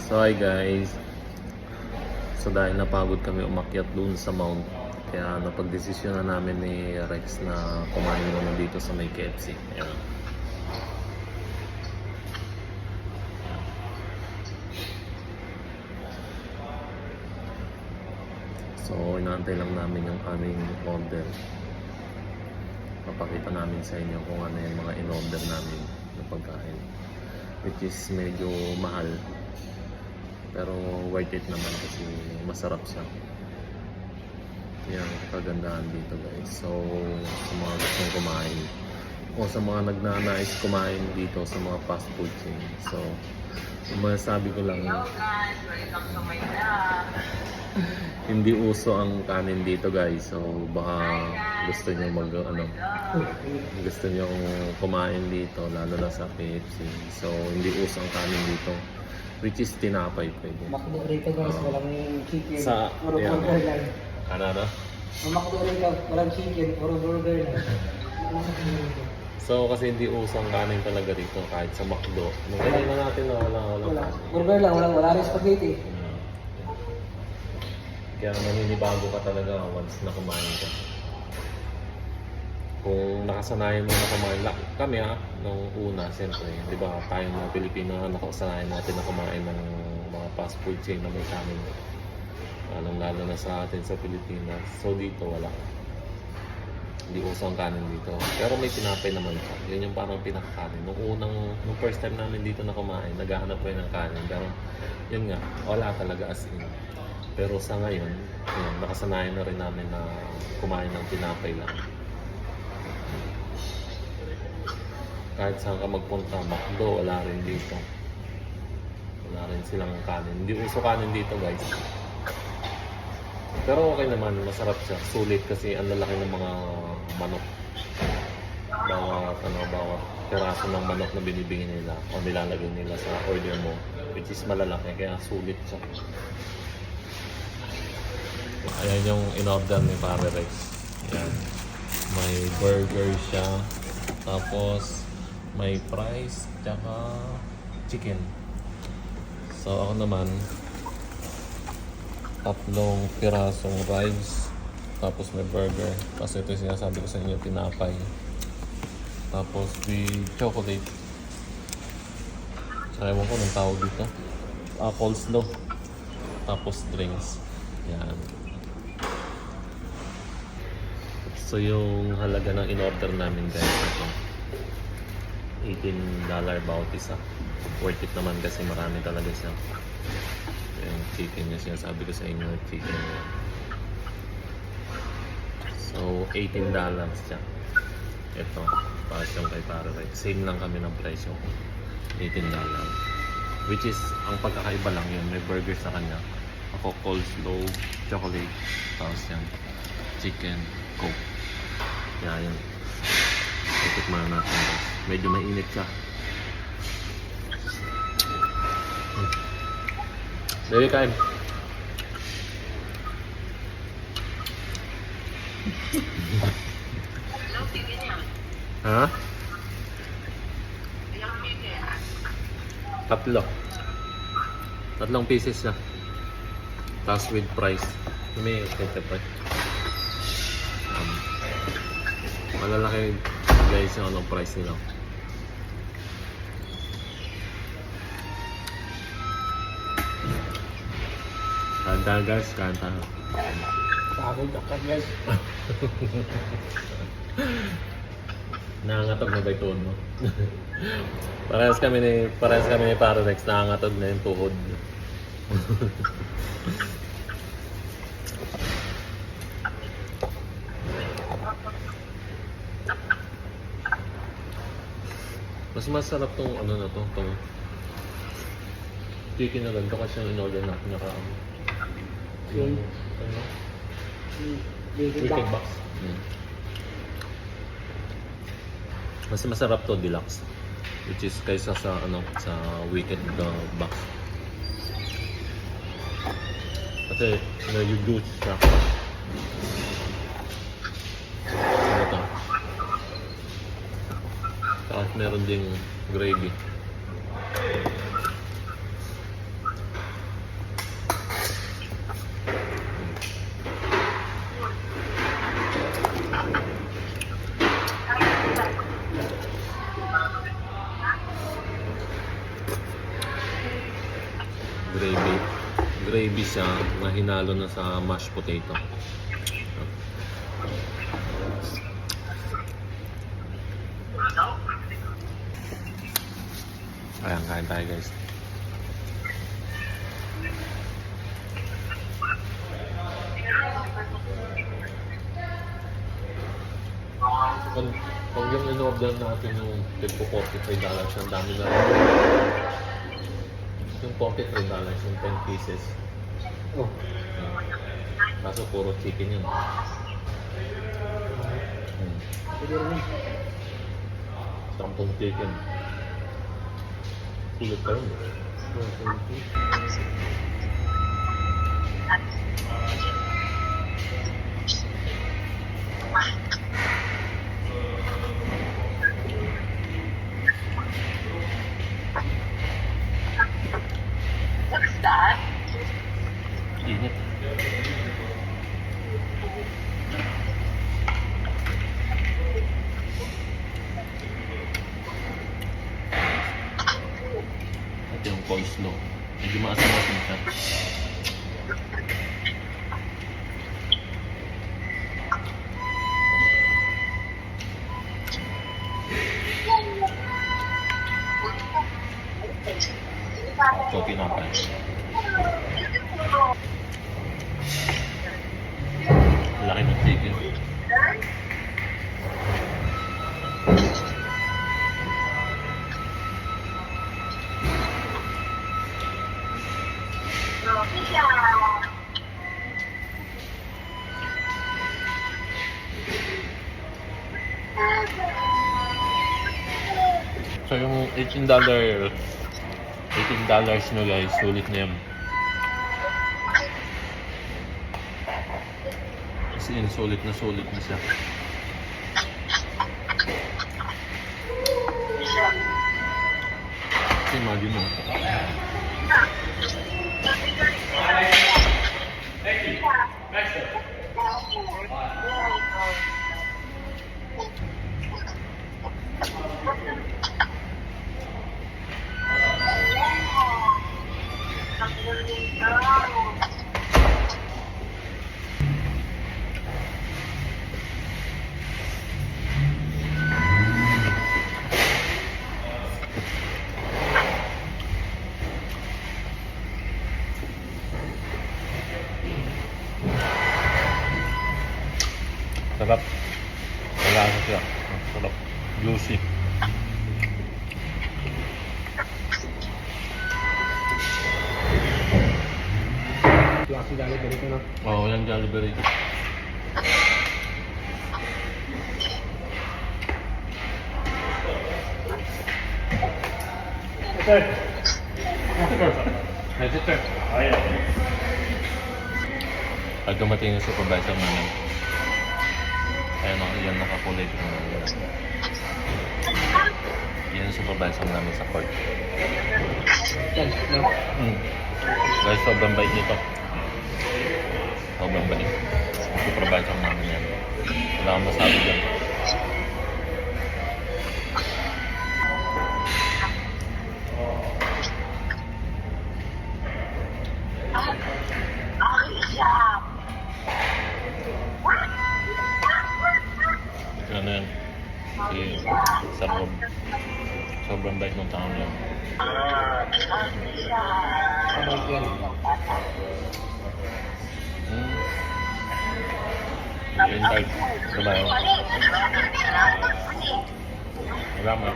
So hi guys. So dahil napagod kami umakyat dun sa mount, kaya napagdesisyon na namin ni Rex na kumain muna dito sa may KFC. Ayan. So inaantay lang namin yung aming order. Papakita namin sa inyo kung ano yung mga in-order namin na pagkain, which is medyo mahal pero worth it naman kasi masarap siya. Yan kagandahan dito guys. So sa mga gustong kumain o sa mga nagnanais kumain dito sa mga fast food chain, so masasabi ko lang, hindi uso ang kanin dito guys. So baka gusto niyo gusto niyo kumain dito lalo na sa KFC. So hindi uso ang kanin dito, which is tinapay pwede. Makdo rito guys, walang chicken. Puro Yan. burger lang. Ano? Makdo rito, walang chicken, puro burger lang. So kasi hindi uso ang kanin talaga rito kahit sa McDo. Nagkailan na natin na wala. Burger lang, wala rin spaghetti. Kaya maninibago ka talaga once na kumain ka. Kung nakasanayan mo na kumain lang, kami nung una, siyempre, di ba, tayong mga Pilipino, nakasanayan natin na kumain ng mga fast food chain na may kanin. Lalo na sa atin sa Pilipinas. So dito wala. Hindi uso ang kanin dito. Pero may tinapay naman pa. Yun yung parang pinakakanin. Nung first time namin dito na kumain, naghahanap ko ng kanin. Pero yun nga, wala talaga as in. Pero sa ngayon, yun, nakasanayan na rin namin na kumain ng tinapay lang. Kahit saan ka magpunta, McDo, wala rin dito. Wala rin silang kanin. Hindi uso kanin dito guys. Pero okay naman, masarap siya. Sulit kasi ang lalaki ng mga manok. Bawat piraso ng manok na binibigyan nila o nilalagay nila sa order mo, which is malalaki, kaya sulit siya. Ayan yung in-order ni Pare Rex. Ayan. May burger siya. Tapos may fries, tsaka chicken. So ako naman, 3 pirasong rice, tapos may burger. Kasi ito yung sinasabi ko sa inyo, tinapay. Tapos with chocolate. Sa ewan ko nung tawag dito. Coleslaw. Tapos drinks. Yan. So yung halaga ng in-order namin guys, ito $18 bawat isa. Worth it naman kasi marami talaga siya. Yung chicken niya, sinasabi ko sa inyo, chicken niya. So $18 siya. Ito, para siyang kay Pare Rex. Same lang kami ng presyo, $18. Which is, ang pagkakaiba lang yun, may burger sa kanya. Ako coleslaw, chocolate, tapos yan, chicken, coke. Kaya yun, titikman natin guys. Medyo mainit siya. Baby, kain. Ha? 3 pieces siya. Tapos with price. May ketchup eh. Malalaki guys yung anong price nila. Kanta guys, kanta. Pagod ka guys. Nangangatog na ba yung tuhod mo? Parehas kami ni Pare Rex, nangangatog na yung tuhod. Mas masarap tong ano na to, tong chicken na ganito kasi yung in-order natin yung Wicked Box. Mas masarap to deluxe, which is kaysa sa Wicked Box. Kasi yung juice siya. Ito. Tapos meron ding gravy. Gravy. Gravy siya na hinalo na sa mashed potato. Ayan, kain tayo guys. Pag yung in-order natin yung tigpo $45, ang dami na rin. Yung $43, yung 10 pieces. Oh. Kaso puro chicken yun. Pwede rin yun. 10 chicken. Sulit pa rin. Init. Ito yung coleslaw. Medyo maasim-asim siya. Ito pinapay. Laki ng chicken. So yung $18 nyo guys, sulit na yan. Kasi yun, sulit na siya. Kasi imagine mo. Sarap. Wala na siya. Sarap. Juicy. Klase galit ganito na. Oo, yan Jollibee. Sir. Sir. Pag dumating yung supervisor namin, ayun o, yan nakakulay ko na. Yan yung supervisor namin sa court. Yan. No. Guys, sobrang bait nito. Sobrang bait. Supervisor namin yan. Wala akong masabi dyan. Ano yan? Si sobrang bait ng tao niya. Sabay yan. Yun tayo. Salamat. Salamat.